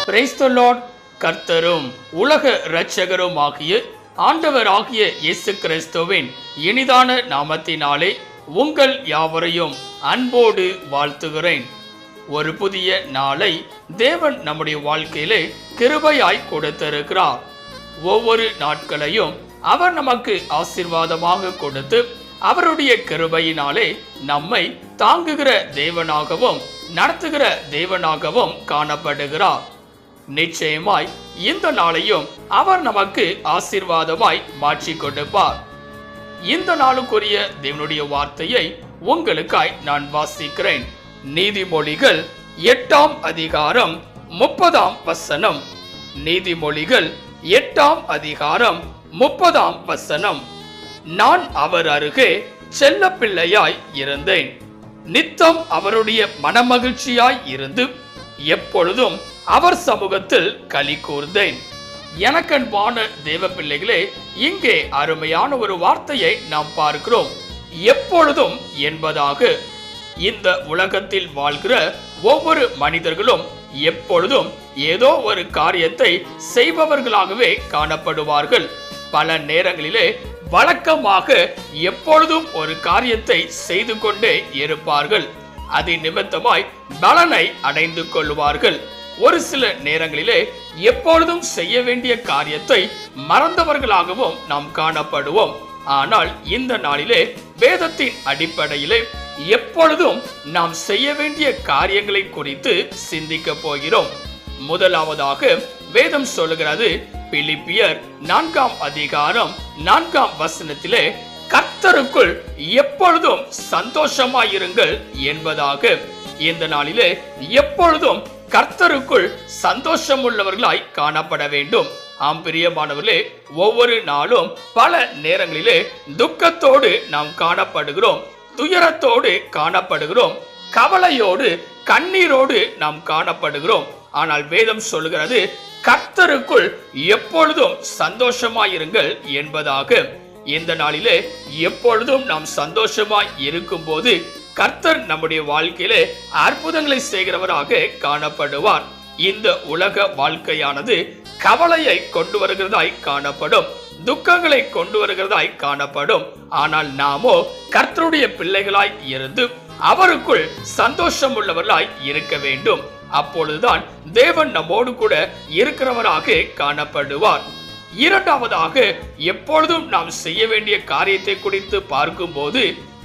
Praise the Lord. கர்த்தரும் உலக இரட்சகரும் ஆகிய ஆண்டவராகிய இயேசு கிறிஸ்துவின் இனிதான நாமத்தினாலே உங்கள் யாவரையும் அன்போடு வாழ்த்துகிறேன். ஒரு புதிய நாளை தேவன் நம்முடைய வாழ்க்கையிலே கிருபையாய் கொடுத்திருக்கிறார். ஒவ்வொரு நாட்களையும் அவர் நமக்கு ஆசீர்வாதமாக கொடுத்து அவருடைய கிருபையினாலே நம்மை தாங்குகிற தேவனாகவும் நடத்துகிற தேவனாகவும் காணப்படுகிறார். நிச்சயமாய் இந்த நாளையும் அவர் நமக்கு ஆசீர்வாதமாய் மாற்றி கொடுப்பார். இந்த நாளுக்குரிய தேவனுடைய வார்த்தையை உங்களுக்காய் நான் வாசிக்கிறேன். நீதிமொழிகள் 8ஆம் அதிகாரம் 30ஆம் வசனம். நீதிமொழிகள் 8ஆம் அதிகாரம் 30ஆம் வசனம். நான் அவர் அருகே செல்ல பிள்ளையாய் இருந்தேன், நித்தம் அவருடைய மனமகிழ்ச்சியாய் இருந்து எப்பொழுதும் அவர் சமூகத்தில் களி கூர்ந்தேன். எனக்கன்பான தேவ பிள்ளைகளே, இங்கே அருமையான ஒரு வார்த்தையை நாம் பார்க்கிறோம். எப்பொழுதும் என்பதாக. இந்த உலகத்தில் வாழ்கிற ஒவ்வொரு மனிதர்களும் எப்பொழுதும் ஏதோ ஒரு காரியத்தை செய்பவர்களாகவே காணப்படுவார்கள். பல நேரங்களிலே வழக்கமாக எப்பொழுதும் ஒரு காரியத்தை செய்து கொண்டே இருப்பார்கள். அது நிமித்தமாய் பலனை அடைந்து கொள்வார்கள். ஒரு சில நேரங்களிலே எப்பொழுதும் செய்ய வேண்டிய காரியத்தை மறந்தவர்களாகவும் நாம் காணப்படுவோம். ஆனால் இந்த நாளிலே வேதத்தின் அடிப்படையிலே எப்பொழுதும் நாம் செய்ய வேண்டிய காரியங்களை குறித்து சிந்திக்க போகிறோம். முதலாவதாக வேதம் சொல்லுகிறது, பிலிப்பியர் 4ஆம் அதிகாரம் 4ஆம் வசனத்திலே கர்த்தருக்குள் எப்பொழுதும் சந்தோஷமாயிருங்கள் என்பதாக. இந்த நாளிலே எப்பொழுதும் கர்த்தருக்குள் சந்தோஷம் உள்ளவர்களாய் காணப்பட வேண்டும். ஆம் பிரியமானவர்களே, ஒவ்வொரு நாளும் பல நேரங்களிலே துக்கத்தோடு நாம் காணப்படுகிறோம், துயரத்தோடு காணப்படுகிறோம், கவலையோடு கண்ணீரோடு நாம் காணப்படுகிறோம். ஆனால் வேதம் சொல்லுகிறது, கர்த்தருக்குள் எப்பொழுதும் சந்தோஷமாயிருங்கள் என்பதாக. இந்த நாளிலே எப்பொழுதும் நாம் சந்தோஷமாய் இருக்கும் போது கர்த்தர் நம்முடைய வாழ்க்கையிலே அற்புதங்களை செய்கிறவராக காணப்படுவார். இந்த உலக வாழ்க்கையானது கவலையை கொண்டு வருகிறதாய் காணப்படும், துக்கங்களை கொண்டு வருகிறதாய் காணப்படும். ஆனால் நாமோ கர்த்தருடைய பிள்ளைகளாய் இருந்து அவருக்குள் சந்தோஷம் உள்ளவர்களாய் இருக்க வேண்டும். அப்பொழுதுதான் தேவன் நம்மோடு கூட இருக்கிறவராக காணப்படுவார். இரண்டாவதாக, எப்பொழுதும் நாம் செய்ய வேண்டிய காரியத்தை குறித்து பார்க்கும் போது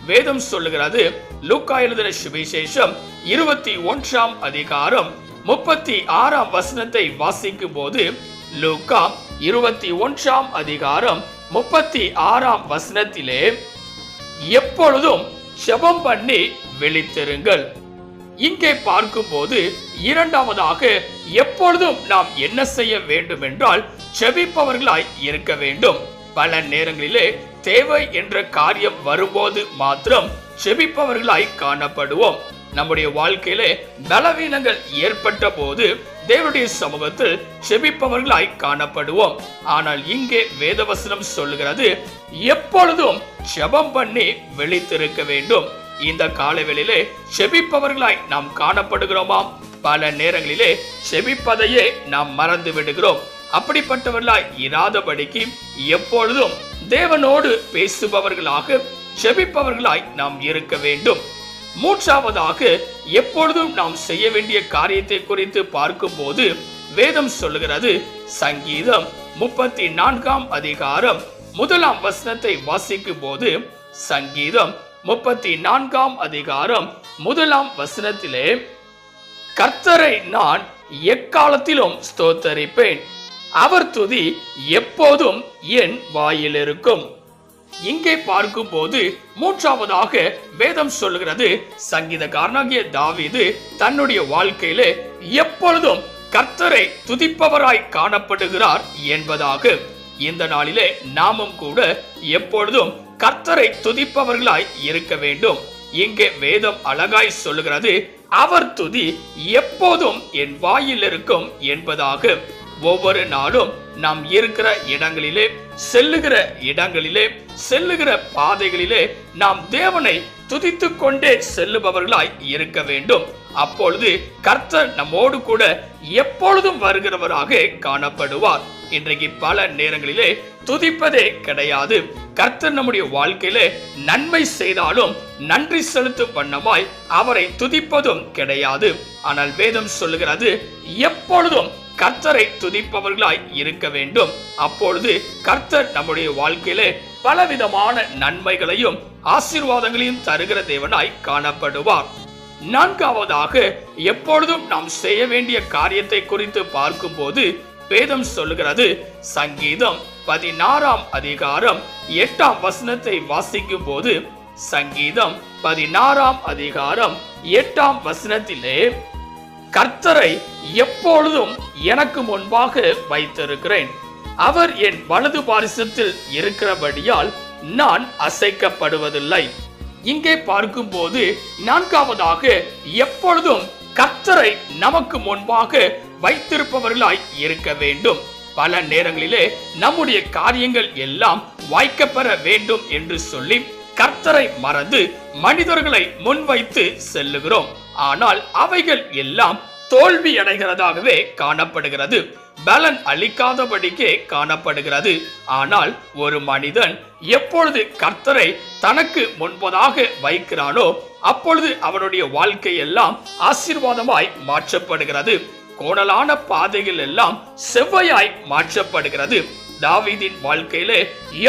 வேதம் சொல்லுகிறது, லூக்கா எழுதின சுவிசேஷம் 21ஆம் அதிகாரம் 36ஆம் வசனத்தை வாசிக்கும் போது, லூக்கா 21ஆம் அதிகாரம் 36ஆம் வசனத்திலே எப்பொழுதும் ஜெபம் பண்ணி விழித்திருங்கள். இங்கே பார்க்கும் போது இரண்டாவதாக எப்பொழுதும் நாம் என்ன செய்ய வேண்டும் என்றால் ஜெபிப்பவர்களாய் இருக்க வேண்டும். பல நேரங்களிலே தேவை என்ற காரியம் வரும்போது மாத்திரம் ஜெபிப்பவர்களாய் காணப்படுவோம். நம்முடைய வாழ்க்கையிலே பலவீனங்கள் ஏற்பட்ட போது தேவனுடைய சமூகத்தில் ஜெபிப்பவர்களாய் காணப்படுவோம். ஆனால் இங்கே வேதவசனம் சொல்லுகிறது, எப்பொழுதும் ஜெபம் பண்ணி விழித்திருக்க வேண்டும். இந்த காலவெளியிலே ஜெபிப்பவர்களாய் நாம் காணப்படுகிறோமா? பல நேரங்களிலே ஜெபிப்பதையே நாம் மறந்து விடுகிறோம். அப்படிப்பட்டவர்களாய் இராதபடிக்கு எப்பொழுதும் தேவனோடு பேசுபவர்களாக ஜெபிப்பவர்களாய் நாம் இருக்க வேண்டும். மூன்றாவதாக, எப்பொழுதும் நாம் செய்ய வேண்டிய காரியத்தை குறித்து பார்க்கும் போது வேதம் சொல்லுகிறது, சங்கீதம் 34ஆம் அதிகாரம் 1ஆம் வசனத்தை வாசிக்கும் போது, சங்கீதம் 34ஆம் அதிகாரம் 1ஆம் வசனத்திலே, கர்த்தரை நான் எக்காலத்திலும் ஸ்தோத்தரிப்பேன், அவர் துதி எப்போதும் என் வாயில் இருக்கும். இங்கே பார்க்கும் போது மூன்றாவதாக வேதம் சொல்லுகிறது, சங்கீதக்காரனாகிய தாவீது தன்னுடைய வாழ்க்கையிலே எப்பொழுதும் கர்த்தரை துதிப்பவராய் காணப்படுகிறார் என்பதாக. இந்த நாளிலே நாமும் கூட எப்பொழுதும் கர்த்தரை துதிப்பவர்களாய் இருக்க வேண்டும். இங்கே வேதம் அழகாய் சொல்லுகிறது, அவர் துதி எப்போதும் என் வாயில் இருக்கும் என்பதாக. ஒவ்வொரு நாளும் நாம் இருக்கிற இடங்களிலே, செல்லுகிற இடங்களிலே, செல்லுகிற பாதைகளிலே நாம் தேவனை துதித்து கொண்டே செல்லுபவர்களாய் இருக்க வேண்டும். அப்பொழுது கர்த்தர் நம்மோடு கூட எப்பொழுதும் வருகிறவராக காணப்படுவார். இன்றைக்கு பல நேரங்களிலே துதிப்பதே கிடையாது. கர்த்தர் நம்முடைய வாழ்க்கையிலே நன்மை செய்தாலும் நன்றி செலுத்தும் வண்ணமாய் அவரை துதிப்பதும் கிடையாது. ஆனால் வேதம் சொல்லுகிறது, எப்பொழுதும் கர்த்தரை துதிப்பவர்களாய் இருக்க வேண்டும். அப்பொழுது கர்த்தர் நம்முடைய வாழ்க்கையிலே பலவிதமான நன்மைகளையும் ஆசீர்வாதங்களையும் தருகிற தேவனாய் காணப்படுவார். நான்காவதாக, எப்பொழுதும் நாம் செய்ய வேண்டிய காரியத்தை குறித்து பார்க்கும் போது வேதம் சொல்லுகிறது, சங்கீதம் 16 அதிகாரம் 8 வசனத்தை வாசிக்கும் போது, சங்கீதம் 16 அதிகாரம் 8 வசனத்திலே, கர்த்தரை எப்பொழுதும் எனக்கு முன்பாக வைத்திருக்கிறேன், அவர் என் வலது பாரிசத்தில் இருக்கிறபடியால் நான் அசைக்கப்படுவதில்லை. இங்கே பார்க்கும் போது நான்காவதாக, எப்பொழுதும் கர்த்தரை நமக்கு முன்பாக வைத்திருப்பவர்களாய் இருக்க வேண்டும். பல நேரங்களிலே நம்முடைய காரியங்கள் எல்லாம் வாய்க்கப்பெற வேண்டும் என்று சொல்லி கர்த்தரை மறந்து மனிதர்களை முன்வைத்து செல்லுகிறோம். ஆனால் அவைகள் எல்லாம் தோல்வி அடைகிறதாகவே காணப்படுகிறது, பலன் அளிக்காதபடிக்கே காணப்படுகிறது. ஆனால் ஒரு மனிதன் எப்பொழுது கர்த்தரை தனக்கு முன்பதாக வைக்கிறானோ அப்பொழுது அவனுடைய வாழ்க்கை எல்லாம் ஆசீர்வாதமாய் மாற்றப்படுகிறது. கோணலான பாதைகள் எல்லாம் செவ்வையாய் மாற்றப்படுகிறது. தாவீதின் வாழ்க்கையிலே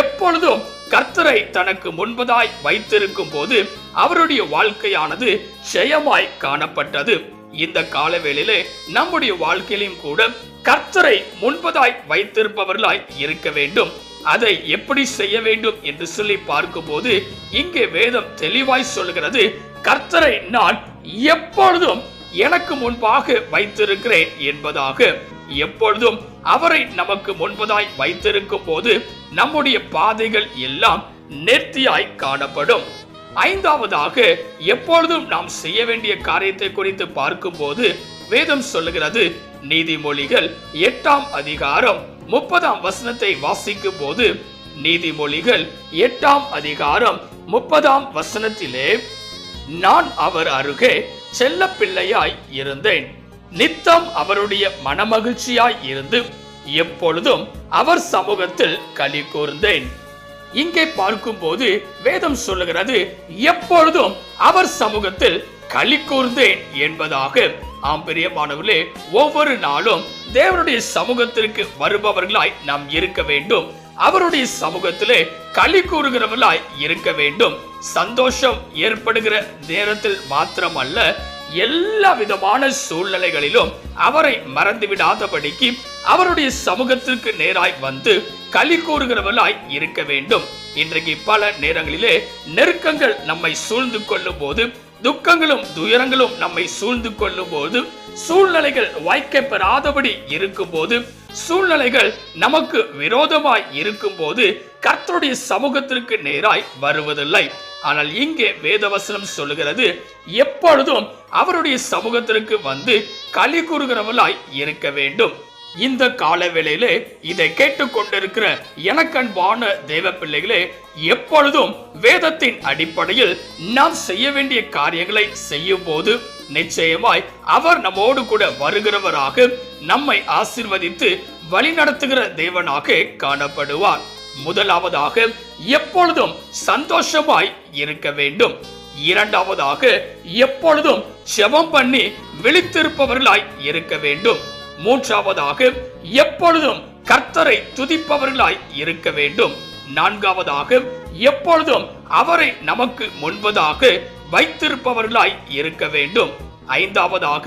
எப்பொழுதும் கர்த்தரை தனக்கு முன்பதாய் வைத்திருக்கும் போது அவருடைய வாழ்க்கையானது ஜெயமாய் காணப்பட்டது. இந்த காலவேளையிலே நம்முடைய வாழ்க்கையிலும் கூட கர்த்தரை முன்பதாய் வைத்திருப்பவர்களாய் இருக்க வேண்டும். அதை எப்படி செய்ய வேண்டும் என்று சொல்லி பார்க்கும் போது இங்கே வேதம் தெளிவாய் சொல்கிறது, கர்த்தரை நான் எப்பொழுதும் எனக்கு முன்பாக வைத்திருக்கிறேன் என்பதாக. எப்பொழுதும் அவரை நமக்கு முன்பதாய் வைத்திருக்கும் போது நம்முடைய பாதைகள் எல்லாம் நேர்த்தியாய் காணப்படும். ஐந்தாவதாக, எப்பொழுதும் நாம் செய்ய வேண்டிய காரியத்தை குறித்து பார்க்கும் போது வேதம் சொல்லுகிறது, நீதிமொழிகள் 8 அதிகாரம் 30 வசனத்தை வாசிக்கும் போது, நீதிமொழிகள் 8 அதிகாரம் 30 வசனத்திலே, நான் அவர் அருகே செல்ல பிள்ளையாய் இருந்தேன், நித்தம் அவருடைய மனமகிழ்ச்சியாய் இருந்து எப்பொழுதும் அவர் சமூகத்தில் களி கூர்ந்தேன். இங்கே பார்க்கும் போது வேதம் சொல்லுகிறது, எப்பொழுதும் அவர் சமூகத்தில் களி கூர்ந்தேன் என்பதாக. ஆம் பிரியமானவர்களே, ஒவ்வொரு நாளும் தேவனுடைய சமூகத்திற்கு வருபவர்களாய் நாம் இருக்க வேண்டும். அவருடைய சமூகத்திலே களி கூறுகிறவர்களாய் இருக்க வேண்டும். சந்தோஷம் ஏற்படுகிற நேரத்தில் மாத்திரமல்ல, எல்லா விதமான சூழ்நிலைகளிலும் அவரை மறந்துவிடாதபடிக்கு அவருடைய சமூகத்திற்கு நேராய் வந்து களி கூறுகிறவர்களாய் இருக்க வேண்டும். இன்றைக்கு பல நேரங்களிலே நெருக்கங்கள் நம்மை சூழ்ந்து கொள்ளும் போது, துக்கங்களும் துயரங்களும் நம்மை சூழ்ந்து கொள்ளும் போது, சூழ்நிலைகள் வாய்க்கப்பெறாதபடி இருக்கும் போது, சூழ்நிலைகள் நமக்கு விரோதமாய் இருக்கும் போது கர்த்தருடைய சமூகத்திற்கு நேராய் வருவதில்லை. ஆனால் இங்கே வேதவசனம் சொல்லுகிறது, எப்பொழுதும் அவருடைய சமூகத்திற்கு வந்து களி கூறுகிறவர்களாய் இருக்க வேண்டும். இந்த காலவேளையிலே இதை கேட்டுக்கொண்டிருக்கிற எனக்கன்பான தேவ பிள்ளைகளே, எப்பொழுதும் வேதத்தின் அடிப்படையில் நாம் செய்ய வேண்டிய காரியங்களை செய்யும் போது நிச்சயமாய் அவர் நம்மோடு கூட வருகிறவராக, நம்மை ஆசீர்வதித்து வழிநடத்துகிற தேவனாக காணப்படுவார். முதலாவதாக, எப்பொழுதும் சந்தோஷமாய் இருக்க வேண்டும். இரண்டாவதாக, எப்பொழுதும் ஜெபம் பண்ணி விழித்திருப்பவர்களாய் இருக்க வேண்டும். மூன்றாவதாக, எப்பொழுதும் கர்த்தரை துதிப்பவர்களாய் இருக்க வேண்டும். நான்காவதாக, எப்பொழுதும் அவரை நமக்கு முன்பதாக வைத்திருப்பவர்களாய் இருக்க வேண்டும். ஐந்தாவதாக,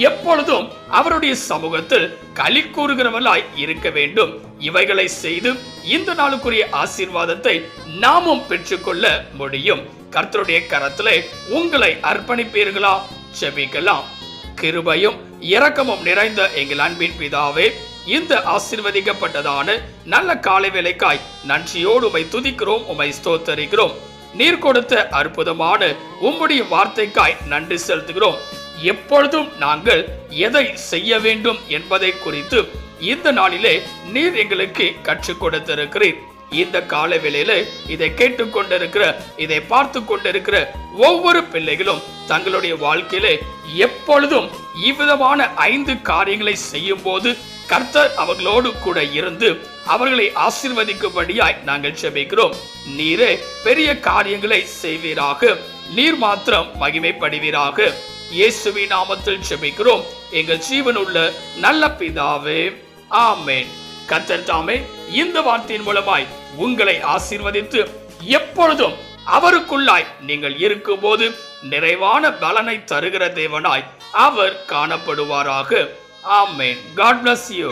எப்பொழுதும் அவருடைய சமூகத்தில் களி கூறுகிறவர்களாய் இருக்க வேண்டும். இவைகளை செய்து இந்த நாளுக்குரிய ஆசீர்வாதத்தை நாமும் பெற்றுக்கொள்ள முடியும். கர்த்தருடைய கரத்திலே உங்களை அர்ப்பணிப்பீர்களா? ஜெபிக்கலாம். கிருபையும் இரக்கமும் நிறைந்த எங்கள் அன்பின் பிதாவே, இந்த ஆசீர்வதிக்கப்பட்டதான நல்ல காலை வேளைக்காய் நன்றியோடு உம்மை துதிக்கிறோம், உம்மை ஸ்தோத்தரிக்கிறோம். நீர் கொடுத்த அற்புதமான உம்முடைய வார்த்தைக்காய் நன்றி செலுத்துகிறோம். எப்பொழுதும் நாங்கள் எதை செய்ய வேண்டும் என்பதை குறித்து இந்த நாளிலே நீர் எங்களுக்கு கற்றுக் கொடுத்திருக்கிறீர். இந்த கால வேளையில இதை கேட்டுக்கொண்டிருக்கிற, இதை பார்த்து கொண்டிருக்கிற ஒவ்வொரு பிள்ளைகளும் தங்களுடைய வாழ்க்கையில எப்பொழுதும் இவ்விதமான 5 காரியங்களை செய்யும் போது கர்த்தர் அவர்களோடு கூட இருந்து அவர்களை ஆசீர்வதிக்கும்படியாய் நாங்கள் ஜெபிக்கிறோம். நீரே பெரிய காரியங்களை செய்வீராக, நீர் மாத்திரம் மகிமைப்படுவீராக. இயேசுவின் நாமத்தில் ஜெபிக்கிறோம் எங்கள் ஜீவனுள்ள நல்ல பிதாவே, ஆமென். கர்த்தர் தாமே இந்த வார்த்தையின் மூலமாய் உங்களை ஆசீர்வதித்து எப்பொழுதும் அவருக்குள்ளாய் நீங்கள் இருக்கும்போது நிறைவான பலனை தருகிற தேவனாய் அவர் காணப்படுவாராக. ஆமென். God bless you.